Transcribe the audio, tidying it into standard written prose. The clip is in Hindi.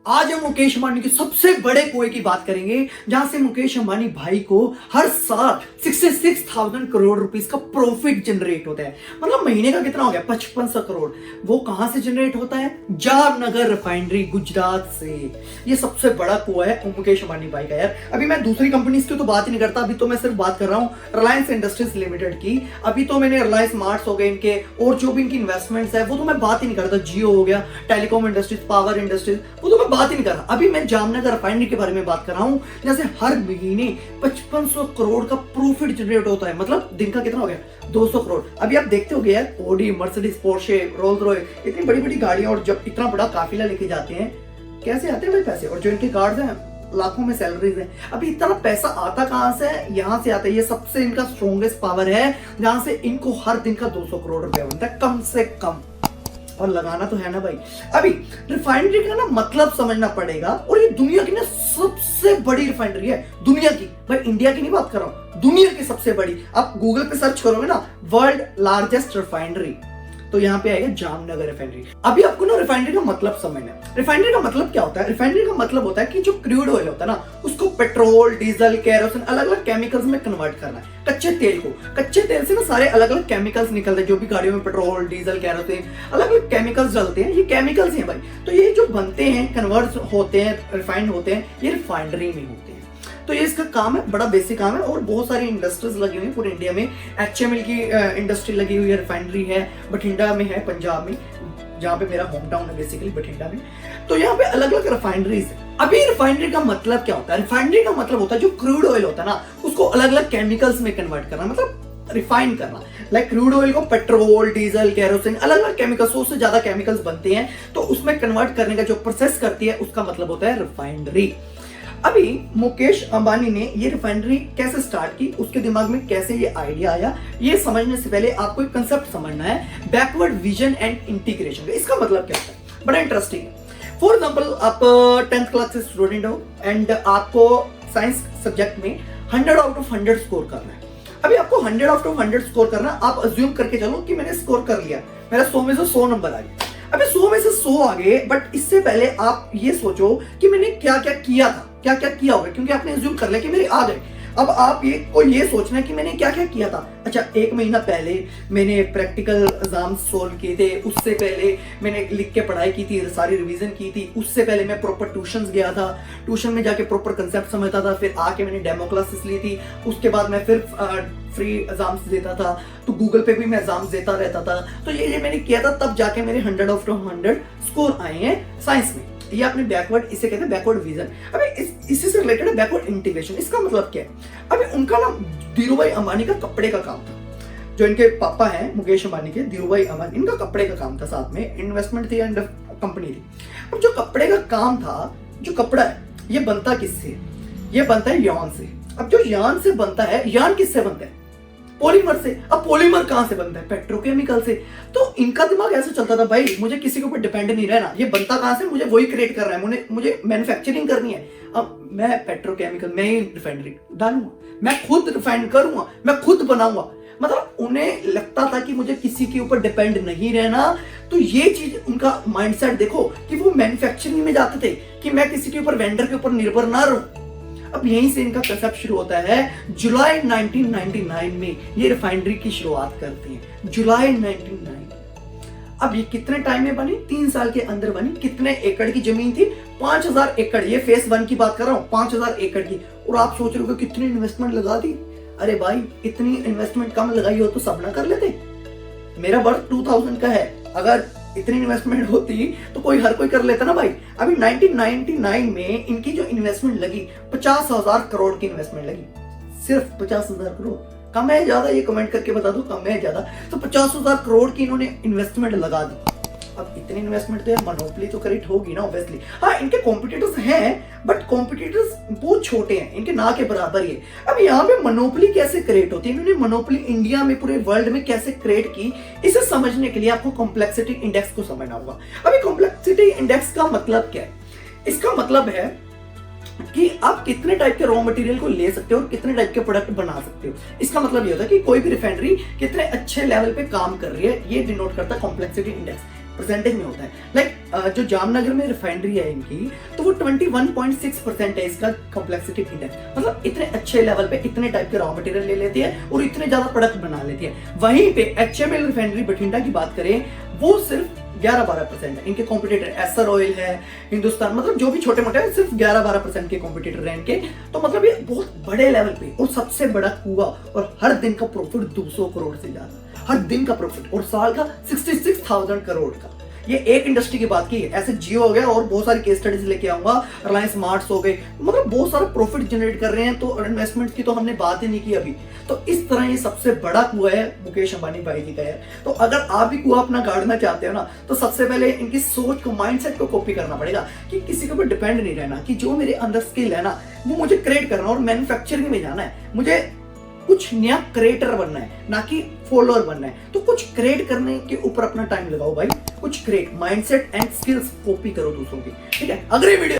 आज हम मुकेश अंबानी के सबसे बड़े कुएं की बात करेंगे, जहां से मुकेश अंबानी भाई को हर साल 66,000 करोड़ रुपीस का प्रॉफिट जनरेट होता है। मतलब महीने का कितना हो गया, 5500 करोड़। वो कहां से जनरेट होता है? जामनगर रिफाइनरी, गुजरात से। ये सबसे बड़ा कुआं है मुकेश अंबानी भाई का। यार अभी मैं दूसरी कंपनीज की तो बात ही नहीं करता, अभी तो मैं सिर्फ बात कर रहा हूँ रिलायंस इंडस्ट्रीज लिमिटेड की। अभी तो मैंने रिलायंस मार्ट्स हो गए इनके, और जो भी इनकी इन्वेस्टमेंट्स है वो तो मैं बात ही नहीं करता। जियो हो गया, टेलीकॉम इंडस्ट्रीज, पावर इंडस्ट्रीज, वो तो मैं बात ही नहीं कर रहा। अभी मैं जामनगर रिफाइनरी के बारे में बात कर रहा हूं, जैसे हर महीने 5500 करोड़ का प्रॉफिट जनरेट होता है। मतलब दिन का कितना हो गया, 200 करोड़। अभी आप देखते हो यार, Audi, Mercedes, Porsche, Rolls Royce, इतनी बड़ी बड़ी गाड़ियां, और जब इतना बड़ा काफिला लेके जाते हैं, कैसे आते हैं भाई पैसे? और जो इनके कार्ड्स हैं, लाखों में सैलरीज है। अभी इतना पैसा आता कहां से है? यहां से आता है। ये सबसे इनका स्ट्रॉन्गेस्ट पावर है, जहां से इनको हर दिन का 200 करोड़ रुपया बनता है कम से कम। और लगाना तो है ना भाई। अभी रिफाइनरी का ना मतलब समझना पड़ेगा, और ये दुनिया की ना सबसे बड़ी रिफाइनरी है, दुनिया की। भाई इंडिया की नहीं बात कर रहा हूं, दुनिया की सबसे बड़ी। आप गूगल पे सर्च करोगे ना, वर्ल्ड लार्जेस्ट रिफाइनरी, तो यहाँ पे आएगा जामनगर रिफाइनरी। अभी आपको ना रिफाइनरी का मतलब समझना है। रिफाइनरी का मतलब क्या होता है? रिफाइनरी का मतलब होता है कि जो क्रूड ऑयल होता है ना, उसको पेट्रोल, डीजल, केरोसिन, अलग अलग केमिकल्स में कन्वर्ट करना है। कच्चे तेल को, कच्चे तेल से ना सारे अलग अलग केमिकल्स निकलते हैं। जो भी गाड़ियों में पेट्रोल, डीजल, केरोसिन, अलग अलग केमिकल्स डलते हैं, ये केमिकल्स हैं भाई। तो ये जो बनते हैं, कन्वर्ट होते हैं, रिफाइंड होते हैं, ये रिफाइनरी में होते हैं। तो ये इसका काम है, बड़ा बेसिक काम है। और बहुत सारी इंडस्ट्रीज लगी हुई है पूरे इंडिया में। HML की इंडस्ट्री लगी हुई है, रिफाइनरी है, बठिंडा में है, पंजाब में, जहाँ पे मेरा होम टाउन है बेसिकली, बठिंडा में। तो यहाँ पे अलग अलग रिफाइनरीज है। अभी रिफाइनरी का मतलब क्या होता है? रिफाइनरी का मतलब होता है जो क्रूड ऑयल होता है ना, उसको अलग अलग केमिकल्स में कन्वर्ट करना, मतलब रिफाइन करना। लाइक क्रूड ऑयल को पेट्रोल, डीजल, केरोसिन, अलग अलग केमिकल्स, 100 से ज्यादा केमिकल्स बनते हैं, तो उसमें कन्वर्ट करने का जो प्रोसेस करती है, उसका मतलब होता है रिफाइनरी। अभी मुकेश अंबानी ने ये रिफाइनरी कैसे स्टार्ट की, उसके दिमाग में कैसे ये आइडिया आया, ये समझने से पहले आपको एक कंसेप्ट समझना है, बैकवर्ड विजन एंड इंटीग्रेशन। इसका मतलब क्या होता है? बड़ा इंटरेस्टिंग है। फॉर एग्जाम्पल, आप 10th क्लास से स्टूडेंट हो एंड आपको साइंस सब्जेक्ट में 100 आउट ऑफ 100 स्कोर करना है। अभी आपको 100 आउट ऑफ 100 स्कोर करना, आप अज्यूम करके चलो कि मैंने स्कोर कर लिया, मेरा 100 में से 100 नंबर आ गया। अभी 100 में से 100 आ गए, बट इससे पहले आप ये सोचो कि मैंने क्या क्या किया था, क्या क्या किया होगा, क्योंकि आपने अज्यूम कर लिया कि मेरे आ गए। अब आप ये सोचना है कि मैंने क्या क्या किया था। अच्छा, 1 महीना पहले मैंने प्रैक्टिकल एग्जाम सोल्व किए थे, उससे पहले मैंने लिख के पढ़ाई की थी, सारी रिवीजन की थी, उससे पहले मैं प्रॉपर ट्यूशंस गया था, ट्यूशन में जाके प्रॉपर कंसेप्ट समझता था, फिर आके मैंने डेमो क्लासेस ली थी, उसके बाद मैं फिर फ्री एग्जाम्स देता था, तो गूगल पे भी मैं एग्जाम्स देता रहता था। तो ये मैंने किया था, तब जाके मेरे 100 आउट ऑफ 100 स्कोर आए हैं साइंस में। ये आपने बैकवर्ड, इसे कहते हैं बैकवर्ड विजन। अभी इसी से रिलेटेड है बैकवर्ड इंटीग्रेशन। इसका मतलब क्या है? अभी उनका ना धीरूभाई अंबानी का कपड़े का काम था, जो इनके पापा हैं मुकेश अंबानी के, धीरूभाई अंबानी, इनका कपड़े का काम था, साथ में इन्वेस्टमेंट थी एंड कंपनी थी। अब जो कपड़े का काम था, जो कपड़ा है, ये बनता किससे? ये बनता है यार्न से। अब जो यार्न से बनता है, यार्न किससे बनता है? पॉलीमर से। अब पॉलीमर कहां से बनता है? पेट्रोकेमिकल से। तो इनका दिमाग ऐसे चलता था, भाई मुझे किसी के ऊपर डिपेंड नहीं रहना, ये बनता कहां से, मुझे वही क्रिएट कर रहा है, मुझे मैन्युफैक्चरिंग करनी है। अब मैं पेट्रोकेमिकल, मैं ही रिफाइनरी डालूंगा, मैं खुद रिफाइन करूंगा, मैं खुद बनाऊंगा। मतलब उन्हें लगता था कि मुझे किसी के ऊपर डिपेंड नहीं रहना। तो ये चीज उनका माइंडसेट देखो, कि वो मैन्युफैक्चरिंग में जाते थे कि मैं किसी के ऊपर, वेंडर के ऊपर निर्भर ना रहूं। अब यहीं से इनका कंसेप्ट शुरू होता है। जुलाई 1999 में ये रिफाइनरी की शुरुआत करते हैं, जुलाई 1999। अब ये कितने टाइम में बनी? 3 साल के अंदर बनी। कितने एकड़ की जमीन थी? 5000 एकड़। ये फेस 1 की बात कर रहा हूं, 5000 एकड़ की। और आप सोच रहे हो कि कितनी इन्वेस्टमेंट लगा दी? अरे भाई, इतनी इन्वेस्टमेंट कम लगाई हो तो सब ना कर लेते। मेरा बर्थ 2000 का है, अगर इतनी इन्वेस्टमेंट होती तो हर कोई कर लेता ना भाई। अभी 1999 में इनकी जो इन्वेस्टमेंट लगी, 50,000 करोड़ की इन्वेस्टमेंट लगी। सिर्फ 50,000 करोड़। कम है ज्यादा? ये कमेंट करके बता दो, कम है ज्यादा? तो 50,000 करोड़ की इन्होंने इन्वेस्टमेंट लगा दी। अब इतनी इन्वेस्टमेंट तो यार मोनोपोली तो करेक्ट होगी ना, ऑब्वियसली। हाँ, इनके कॉम्पिटिटर्स हैं, बट कॉम्पिटिटर्स बहुत छोटे हैं, इनके ना के बराबर ही है। अब यहाँ पे मोनोपोली कैसे क्रिएट होती है, इन्होंने मोनोपोली इंडिया में, पूरे वर्ल्ड में कैसे क्रिएट की, इसे समझने के लिए आपको कॉम्प्लेक्सिटी इंडेक्स को समझना होगा। अभी कॉम्प्लेक्सिटी इंडेक्स का मतलब क्या है? इसका मतलब है कि आप कितने टाइप के रॉ मटेरियल को ले सकते हो और कितने टाइप के प्रोडक्ट बना सकते हो। इसका मतलब ये होता है कि कोई भी रिफाइनरी कितने अच्छे लेवल पे काम कर रही है, ये डिनोट करता है कॉम्प्लेक्सिटी इंडेक्स। परसेंटेज में होता है। लाइक जो जामनगर में रिफाइनरी है इनकी, तो वो 21.6% है इसका कॉम्प्लेक्सिटी इंडेक्स। मतलब इतने अच्छे लेवल पे इतने टाइप के रॉ मटेरियल ले लेती है और इतने ज्यादा प्रोडक्ट बना लेती है। वहीं पे HML रिफाइनरी बठिंडा की बात करें, वो सिर्फ 11-12% है। इनके कॉम्पिटिटर एसर ऑयल है, हिंदुस्तान, मतलब जो भी छोटे मोटे हैं सिर्फ 11-12% के कॉम्पिटिटर हैं इनके। तो मतलब ये बहुत बड़े लेवल पे और सबसे बड़ा कुआ, और हर दिन का प्रॉफिट 200 करोड़ से ज्यादा, हर दिन का प्रॉफिट, और साल का 66,000 करोड़ का। ये एक इंडस्ट्री की बात की है, ऐसे जियो हो गया और बहुत सारी केस स्टडीज लेके आऊंगा, रिलायंस स्मार्ट्स हो गए, मतलब बहुत सारा प्रॉफिट जनरेट कर रहे हैं। तो इन्वेस्टमेंट की तो हमने बात ही नहीं की अभी। तो इस तरह ये सबसे बड़ा कुआ है मुकेश अंबानी भाई जी का है। तो अगर आप भी कुआ अपना गाड़ना चाहते हो ना, तो सबसे पहले इनकी सोच को, माइंडसेट को कॉपी करना पड़ेगा कि किसी के ऊपर डिपेंड नहीं रहना, कि जो मेरे अंदर स्किल है ना वो मुझे क्रिएट करना और मैन्युफैक्चरिंग में जाना है। मुझे कुछ नया क्रिएटर बनना है, ना कि फॉलोअर बनना है। तो कुछ क्रिएट करने के ऊपर अपना टाइम लगाओ भाई, कुछ create, mindset and skills copy करो दूसरों की, ठीक है। अगली वीडियो